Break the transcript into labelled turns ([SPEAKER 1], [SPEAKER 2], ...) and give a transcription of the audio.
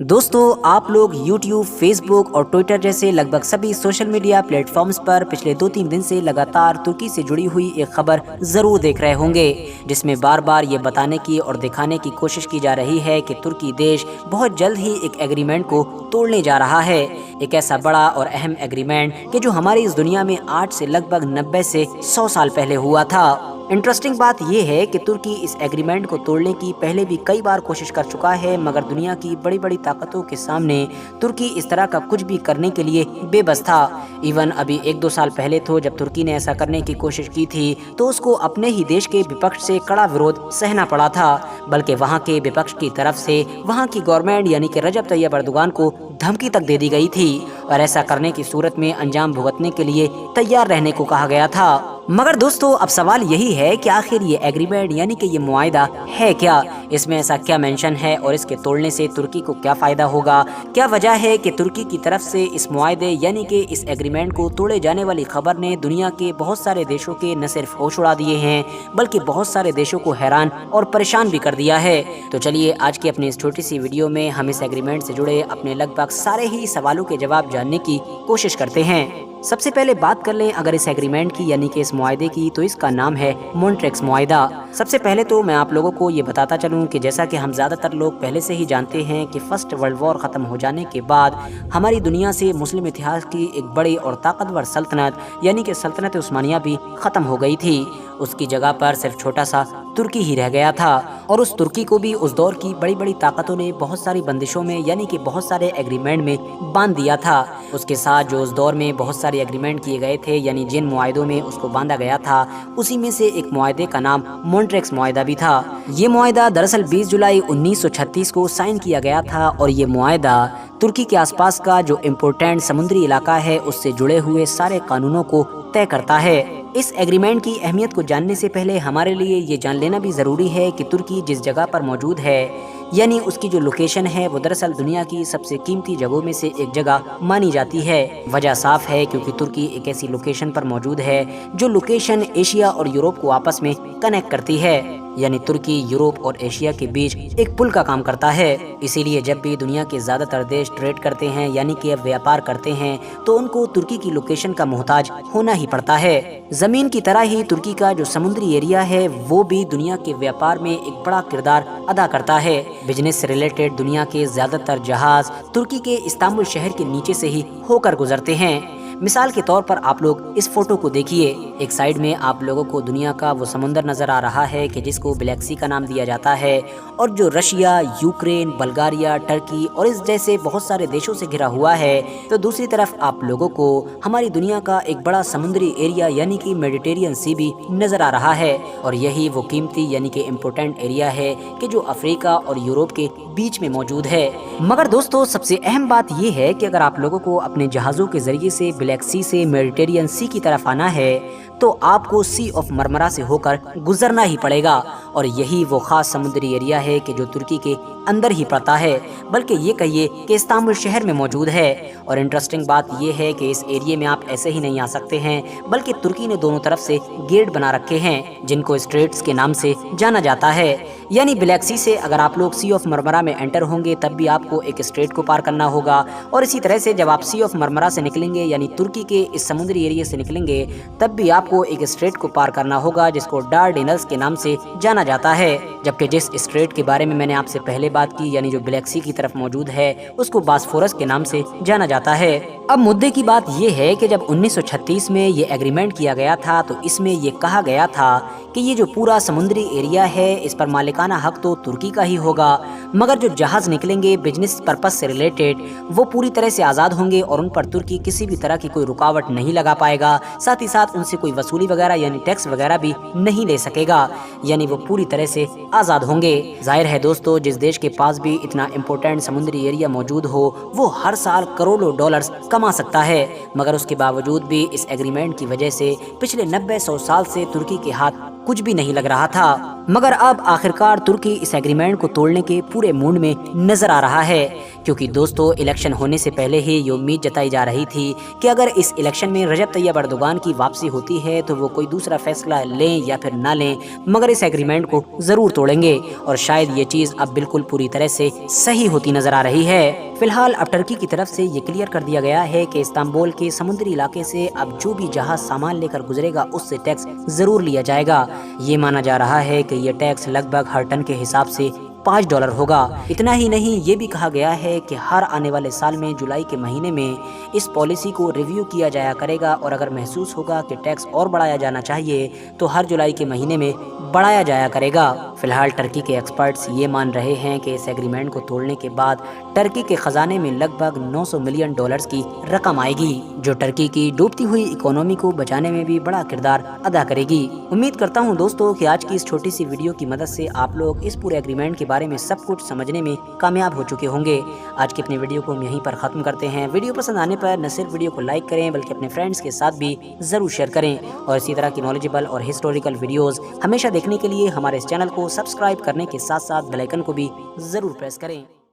[SPEAKER 1] दोस्तों, आप लोग यूट्यूब, फेसबुक और ट्विटर जैसे लगभग सभी सोशल मीडिया प्लेटफॉर्म्स पर पिछले 2-3 दिन से लगातार तुर्की से जुड़ी हुई एक खबर जरूर देख रहे होंगे, जिसमें बार बार ये बताने की और दिखाने की कोशिश की जा रही है कि तुर्की देश बहुत जल्द ही एक एग्रीमेंट को तोड़ने जा रहा है। एक ऐसा बड़ा और अहम एग्रीमेंट कि जो हमारी इस दुनिया में आज से लगभग 90 से 100 साल पहले हुआ था। इंटरेस्टिंग बात यह है कि तुर्की इस एग्रीमेंट को तोड़ने की पहले भी कई बार कोशिश कर चुका है, मगर दुनिया की बड़ी बड़ी ताकतों के सामने तुर्की इस तरह का कुछ भी करने के लिए बेबस था। इवन अभी 1-2 साल पहले तो जब तुर्की ने ऐसा करने की कोशिश की थी तो उसको अपने ही देश के विपक्ष से कड़ा विरोध सहना पड़ा था, बल्कि वहाँ के विपक्ष की तरफ से वहाँ की गवर्नमेंट यानी कि रजब तैयब एर्दोगान को धमकी तक दे दी गई थी और ऐसा करने की सूरत में अंजाम भुगतने के लिए तैयार रहने को कहा गया था। मगर दोस्तों, अब सवाल यही है कि आखिर ये एग्रीमेंट यानी कि ये मुआहिदा है क्या, इसमें ऐसा क्या मेंशन है और इसके तोड़ने से तुर्की को क्या फायदा होगा। क्या वजह है कि तुर्की की तरफ से इस मुआहिदे यानी कि इस एग्रीमेंट को तोड़े जाने वाली खबर ने दुनिया के बहुत सारे देशों के न सिर्फ होश उड़ा दिए हैं, बल्कि बहुत सारे देशों को हैरान और परेशान भी कर दिया है। तो चलिए आज की अपनी इस छोटी सी वीडियो में हम इस एग्रीमेंट से जुड़े अपने लगभग सारे ही सवालों के जवाब जानने की कोशिश करते हैं। सबसे पहले बात कर लें अगर इस एग्रीमेंट की यानी कि इस मुआहिदे की, तो इसका नाम है मॉन्ट्रेक्स मुआहिदा। सबसे पहले तो मैं आप लोगों को ये बताता चलूं कि जैसा कि हम ज़्यादातर लोग पहले से ही जानते हैं कि फर्स्ट वर्ल्ड वॉर ख़त्म हो जाने के बाद हमारी दुनिया से मुस्लिम इतिहास की एक बड़ी और ताकतवर सल्तनत यानी कि सल्तनत उस्मानिया भी ख़त्म हो गई थी। उसकी जगह पर सिर्फ छोटा सा तुर्की ही रह गया था और उस तुर्की को भी उस दौर की बड़ी बड़ी ताकतों ने बहुत सारी बंदिशों में यानी कि बहुत सारे एग्रीमेंट में बांध दिया था। उसके साथ जो उस दौर में बहुत सारे एग्रीमेंट किए गए थे यानी जिन मुआहिदों में उसको बांधा गया था, उसी में से एक मुआहिदे का नाम मॉन्ट्रेक्स मुआहिदा भी था। ये मुआहिदा दरअसल 20 जुलाई 1936 को साइन किया गया था और ये मुआहिदा तुर्की के आसपास का जो इम्पोर्टेंट समुद्री इलाका है उससे जुड़े हुए सारे कानूनों को तय करता है। इस एग्रीमेंट की अहमियत को जानने से पहले हमारे लिए ये जान लेना भी ज़रूरी है कि तुर्की जिस जगह पर मौजूद है यानी उसकी जो लोकेशन है वो दरअसल दुनिया की सबसे कीमती जगहों में से एक जगह मानी जाती है। वजह साफ है क्योंकि तुर्की एक ऐसी लोकेशन पर मौजूद है जो लोकेशन एशिया और यूरोप को आपस में कनेक्ट करती है, यानी तुर्की यूरोप और एशिया के बीच एक पुल का काम करता है। इसीलिए जब भी दुनिया के ज़्यादातर देश ट्रेड करते हैं यानी कि व्यापार करते हैं तो उनको तुर्की की लोकेशन का मोहताज होना ही पड़ता है। ज़मीन की तरह ही तुर्की का जो समुद्री एरिया है वो भी दुनिया के व्यापार में एक बड़ा किरदार अदा करता है। बिजनेस से रिलेटेड दुनिया के ज़्यादातर जहाज तुर्की के इस्तांबुल शहर के नीचे से ही होकर गुजरते हैं। मिसाल के तौर पर आप लोग इस फोटो को देखिए। एक साइड में आप लोगों को दुनिया का वो समुंदर नजर आ रहा है कि जिसको ब्लैक सी का नाम दिया जाता है और जो रशिया, यूक्रेन, बल्गारिया, टर्की और इस जैसे बहुत सारे देशों से घिरा हुआ है। तो दूसरी तरफ आप लोगों को हमारी दुनिया का एक बड़ा समुद्री एरिया यानी कि मेडिटेरियन सी भी नजर आ रहा है और यही वो कीमती यानी कि इम्पोर्टेंट एरिया है कि जो अफ्रीका और यूरोप के बीच में मौजूद है। मगर दोस्तों, सबसे अहम बात यह है कि अगर आप लोगों को अपने जहाज़ों के जरिए से ब्लैक सी से मेडिटेरियन सी की तरफ आना है तो आपको सी ऑफ मरमरा से होकर गुजरना ही पड़ेगा और यही वो खास समुद्री एरिया है कि जो तुर्की के अंदर ही पड़ता है, बल्कि ये कहिए कि इस्तांबुल शहर में मौजूद है। और इंटरेस्टिंग बात यह है कि इस एरिया में आप ऐसे ही नहीं आ सकते हैं, बल्कि तुर्की ने दोनों तरफ से गेट बना रखे हैं जिनको स्ट्रेट्स के नाम से जाना जाता है। यानी ब्लैक सी से अगर आप लोग सी ऑफ मरमरा में एंटर होंगे तब भी आपको एक स्ट्रेट को पार करना होगा और इसी तरह से जब आप सी ऑफ मरमरा से निकलेंगे यानी तुर्की के इस समुद्री एरिया से निकलेंगे तब भी आपको एक स्ट्रेट को पार करना होगा जिसको डार्डेनल्स के नाम से जाना जाता है। जबकि जिस स्ट्रेट के बारे में मैंने आपसे पहले बात की यानी जो ब्लैक सी की तरफ मौजूद है उसको बास्फोरस के नाम से जाना जाता है। अब मुद्दे की बात यह है कि जब 1936 में ये एग्रीमेंट किया गया था तो इसमें ये कहा गया था कि ये जो पूरा समुद्री एरिया है इस पर मालिकाना हक तो तुर्की का ही होगा, मगर जो जहाज निकलेंगे बिजनेस पर्पस से रिलेटेड वो पूरी तरह से आज़ाद होंगे और उन पर तुर्की किसी भी तरह की कोई रुकावट नहीं लगा पाएगा। साथ ही साथ उनसे कोई वसूली वगैरह यानी टैक्स वगैरह भी नहीं ले सकेगा, यानी वो पूरी तरह से आज़ाद होंगे। जाहिर है दोस्तों, जिस देश के पास भी इतना इम्पोर्टेंट समुद्री एरिया मौजूद हो वो हर साल करोड़ों डॉलर्स कमा सकता है, मगर उसके बावजूद भी इस एग्रीमेंट की वजह से पिछले 90-100 साल से तुर्की के हाथ कुछ भी नहीं लग रहा था। मगर अब आखिरकार तुर्की इस एग्रीमेंट को तोड़ने के पूरे मूड में नजर आ रहा है, क्योंकि दोस्तों इलेक्शन होने से पहले ही ये उम्मीद जताई जा रही थी कि अगर इस इलेक्शन में रजब तैयब अर्दोगान की वापसी होती है तो वो कोई दूसरा फैसला लें या फिर ना लें, मगर इस एग्रीमेंट को जरूर तोड़ेंगे। और शायद ये चीज अब बिल्कुल पूरी तरह से सही होती नजर आ रही है। फिलहाल अब टर्की की तरफ से ये क्लियर कर दिया गया है कि इस्तांबुल के समुद्री इलाके से अब जो भी जहाज सामान लेकर गुजरेगा उससे टैक्स जरूर लिया जाएगा। ये माना जा रहा है कि ये टैक्स लगभग हर टन के हिसाब से $5 होगा। इतना ही नहीं, ये भी कहा गया है कि हर आने वाले साल में जुलाई के महीने में इस पॉलिसी को रिव्यू किया जाया करेगा और अगर महसूस होगा कि टैक्स और बढ़ाया जाना चाहिए तो हर जुलाई के महीने में बढ़ाया जाया करेगा। फिलहाल टर्की के एक्सपर्ट्स ये मान रहे हैं कि इस एग्रीमेंट को तोड़ने के बाद टर्की के खजाने में लगभग $900 मिलियन की रकम आएगी, जो टर्की की डूबती हुई इकोनॉमी को बचाने में भी बड़ा किरदार अदा करेगी। उम्मीद करता हूँ दोस्तों कि आज की इस छोटी सी वीडियो की मदद से आप लोग इस पूरे एग्रीमेंट के बारे में सब कुछ समझने में कामयाब हो चुके होंगे। आज की अपनी वीडियो को हम यहीं पर खत्म करते हैं। वीडियो पसंद आने पर न सिर्फ वीडियो को लाइक करें बल्कि अपने फ्रेंड्स के साथ भी जरूर शेयर करें और इसी तरह की नॉलेजेबल और हिस्टोरिकल वीडियोस हमेशा देखने के लिए हमारे इस चैनल को सब्सक्राइब करने के साथ साथ बेल आइकन को भी जरूर प्रेस करें।